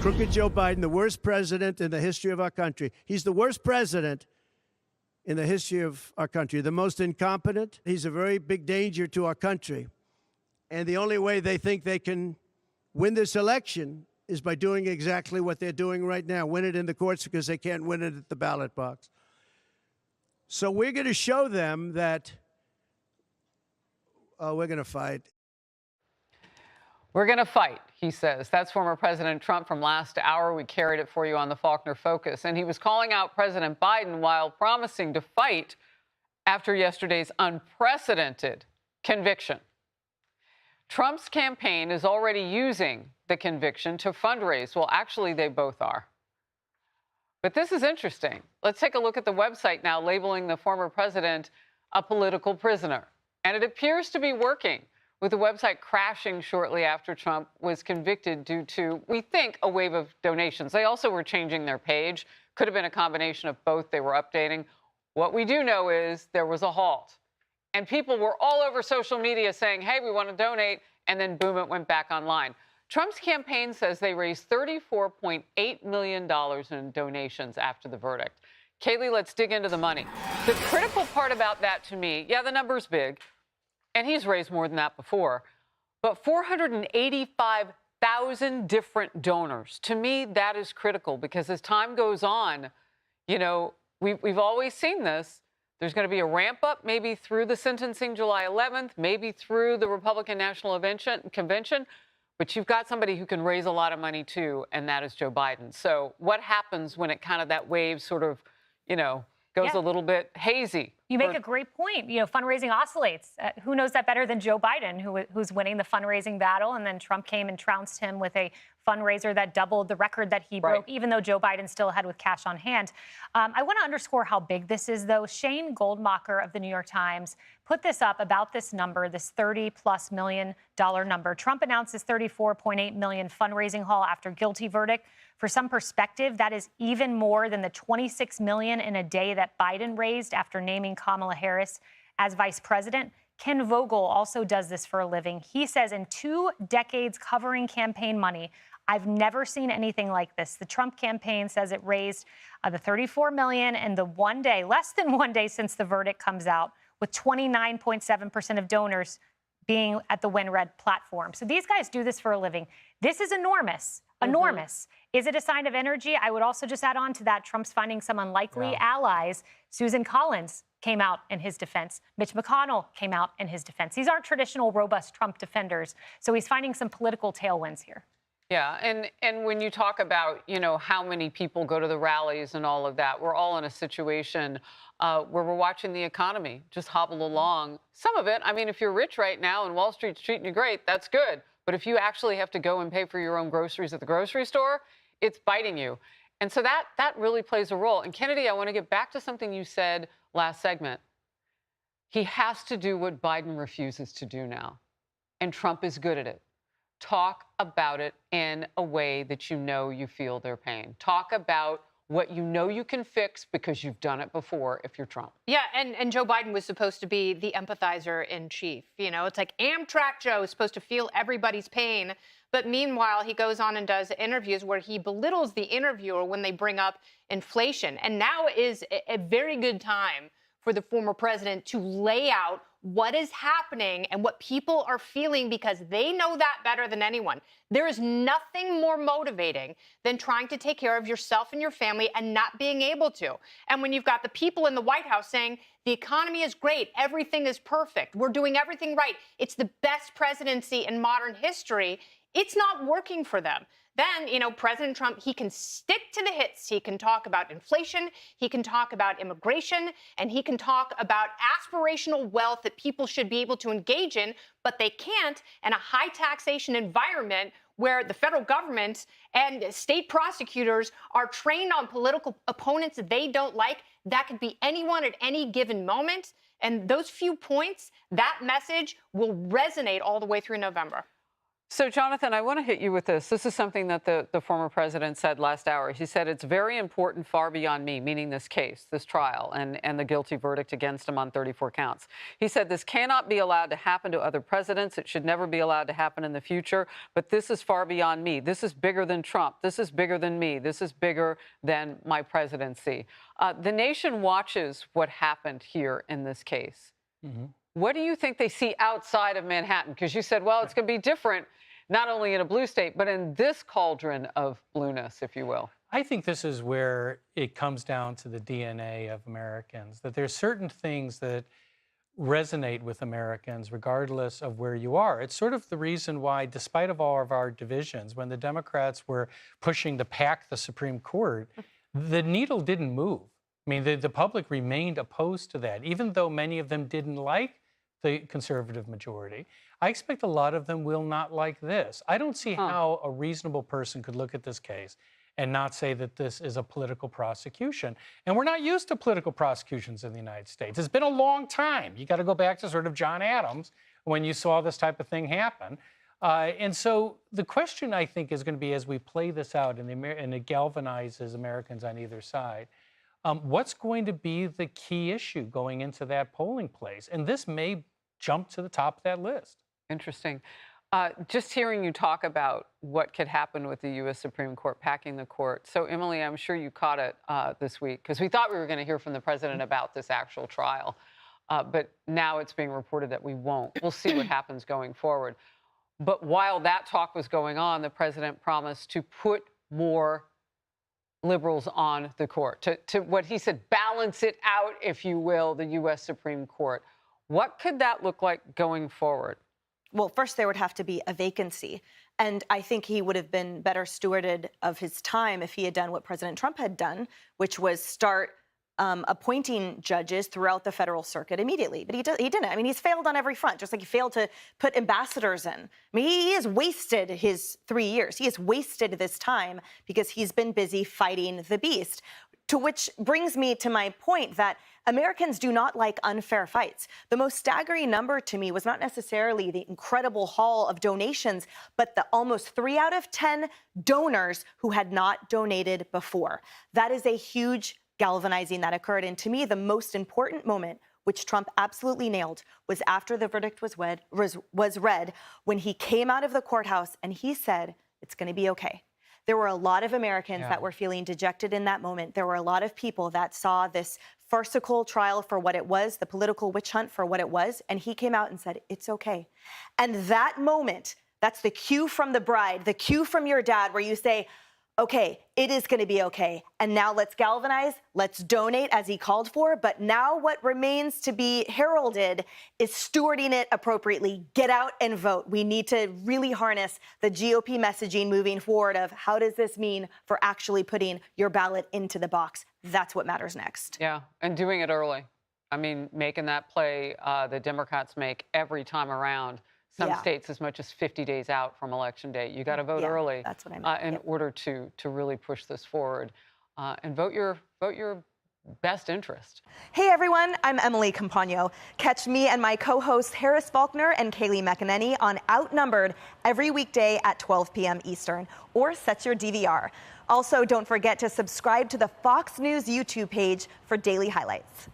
Crooked Joe Biden, the worst president in the history of our country. He's the worst president in the history of our country, the most incompetent. He's a very big danger to our country. And the only way they think they can win this election is by doing exactly what they're doing right now, win it in the courts because they can't win it at the ballot box. So we're going to show them that we're going to fight. We're going to fight, he says. That's former President Trump from last hour. We carried it for you on the Faulkner Focus. And he was calling out President Biden while promising to fight after yesterday's unprecedented conviction. Trump's campaign is already using the conviction to fundraise. Well, actually, they both are. But this is interesting. Let's take a look at the website now labeling the former president a political prisoner. And it appears to be working, with the website crashing shortly after Trump was convicted due to, we think, a wave of donations. They also were changing their page. Could have been a combination of both they were updating. What we do know is there was a halt. And people were all over social media saying, hey, we want to donate. And then, boom, it went back online. Trump's campaign says they raised $34.8 million in donations after the verdict. Kaylee, let's dig into the money. The critical part about that to me, yeah, the number's big. And he's raised more than that before. But 485,000 different donors. To me, that is critical because as time goes on, you know, we've always seen this. There's going to be a ramp up maybe through the sentencing July 11th, maybe through the Republican National Convention. But you've got somebody who can raise a lot of money, too, and that is Joe Biden. So what happens when it kind of that wave sort of, you know, goes a little bit hazy? You make a great point. You know, fundraising oscillates. Who knows that better than Joe Biden, who's winning the fundraising battle? And then Trump came and trounced him with a fundraiser that doubled the record that he broke, even though Joe Biden still had with cash on hand. I want to underscore how big this is, though. Shane Goldmacher of the New York Times put this up about this number, this $30+ million number. Trump announced his $34.8 million fundraising haul after guilty verdict. For some perspective, that is even more than the $26 million in a day that Biden raised after naming Kamala Harris as vice president. Ken Vogel also does this for a living. He says in 2 decades covering campaign money, I've never seen anything like this. The Trump campaign says it raised the $34 million in the one day, less than 1 day since the verdict comes out, with 29.7% of donors being at the WinRed platform. So these guys do this for a living. This is enormous. Enormous. Is it a sign of energy? I would also just add on to that, Trump's finding some unlikely allies. Susan Collins came out in his defense. Mitch McConnell came out in his defense. These aren't traditional, robust Trump defenders. So he's finding some political tailwinds here. Yeah, and when you talk about, you know, how many people go to the rallies and all of that, we're all in a situation where we're watching the economy just hobble along. Some of it, I mean, if you're rich right now and Wall Street's treating you great, that's good. But if you actually have to go and pay for your own groceries at the grocery store, it's biting you. And so that really plays a role. And Kennedy, I want to get back to something you said last segment. He has to do what Biden refuses to do now. And Trump is good at it. Talk about it in a way that you know you feel their pain. Talk about what you know you can fix because you've done it before if you're Trump. Yeah, and Joe Biden was supposed to be the empathizer in chief. You know, it's like Amtrak Joe is supposed to feel everybody's pain. But meanwhile, he goes on and does interviews where he belittles the interviewer when they bring up inflation. And now is a very good time for the former president to lay out what is happening and what people are feeling because they know that better than anyone. There is nothing more motivating than trying to take care of yourself and your family and not being able to. And when you've got the people in the White House saying the economy is great, everything is perfect, we're doing everything right, it's the best presidency in modern history, it's not working for them. Then, you know, President Trump, he can stick to the hits. He can talk about inflation, he can talk about immigration, and he can talk about aspirational wealth that people should be able to engage in, but they can't in a high taxation environment where the federal government and state prosecutors are trained on political opponents that they don't like. That could be anyone at any given moment. And those few points, that message will resonate all the way through November. So, Jonathan, I want to hit you with this. This is something that the former president said last hour. He said it's very important, far beyond me, meaning this case, this trial, and the guilty verdict against him on 34 counts. He said this cannot be allowed to happen to other presidents. It should never be allowed to happen in the future. But this is far beyond me. This is bigger than Trump. This is bigger than me. This is bigger than my presidency. The nation watches what happened here in this case. Mm-hmm. What do you think they see outside of Manhattan? Because you said, well, it's going to be different, not only in a blue state, but in this cauldron of blueness, if you will. I think this is where it comes down to the DNA of Americans, that there's certain things that resonate with Americans regardless of where you are. It's sort of the reason why, despite of all of our divisions, when the Democrats were pushing to pack the Supreme Court, the needle didn't move. I mean, the public remained opposed to that, even though many of them didn't like the conservative majority. I expect a lot of them will not like this. I don't see how a reasonable person could look at this case and not say that this is a political prosecution. And we're not used to political prosecutions in the United States. It's been a long time. You got to go back to sort of John Adams when you saw this type of thing happen. And so the question, I think, is going to be, as we play this out and it galvanizes Americans on either side, what's going to be the key issue going into that polling place? And this may jump to the top of that list. Interesting. Just hearing you talk about what could happen with the U.S. Supreme Court packing the court. So, Emily, I'm sure you caught it this week, because we thought we were going to hear from the president about this actual trial. But now it's being reported that we won't. We'll see what happens going forward. But while that talk was going on, the president promised to put more liberals on the court, to what he said, balance it out, if you will, the U.S. Supreme Court. What could that look like going forward? Well, first, there would have to be a vacancy. And I think he would have been better stewarded of his time if he had done what President Trump had done, which was start appointing judges throughout the federal circuit immediately. But he didn't. I mean, he's failed on every front, just like he failed to put ambassadors in. I mean, he has wasted his 3 years. He has wasted this time because he's been busy fighting the beast. To which brings me to my point that Americans do not like unfair fights. The most staggering number to me was not necessarily the incredible haul of donations, but the almost 3 out of 10 donors who had not donated before. That is a huge galvanizing that occurred. And to me, the most important moment, which Trump absolutely nailed, was after the verdict was read, when he came out of the courthouse and he said, it's going to be okay. There were a lot of Americans that were feeling dejected in that moment. There were a lot of people that saw this farcical trial for what it was, the political witch hunt for what it was, and he came out and said, it's okay. And that moment, that's the cue from the bride, the cue from your dad, where you say, okay, it is going to be okay. And now let's galvanize, let's donate as he called for. But now what remains to be heralded is stewarding it appropriately. Get out and vote. We need to really harness the GOP messaging moving forward of how does this mean for actually putting your ballot into the box. That's what matters next. Yeah, and doing it early. I mean, making that play the Democrats make every time around. Some states as much as 50 days out from Election Day. You got to vote early. That's what I meant. In order to really push this forward and vote your best interest. Hey everyone, I'm Emily Campagno. Catch me and my co-hosts Harris Faulkner and Kaylee McEnany on Outnumbered every weekday at 12 p.m. Eastern, or set your DVR. Also, don't forget to subscribe to the Fox News YouTube page for daily highlights.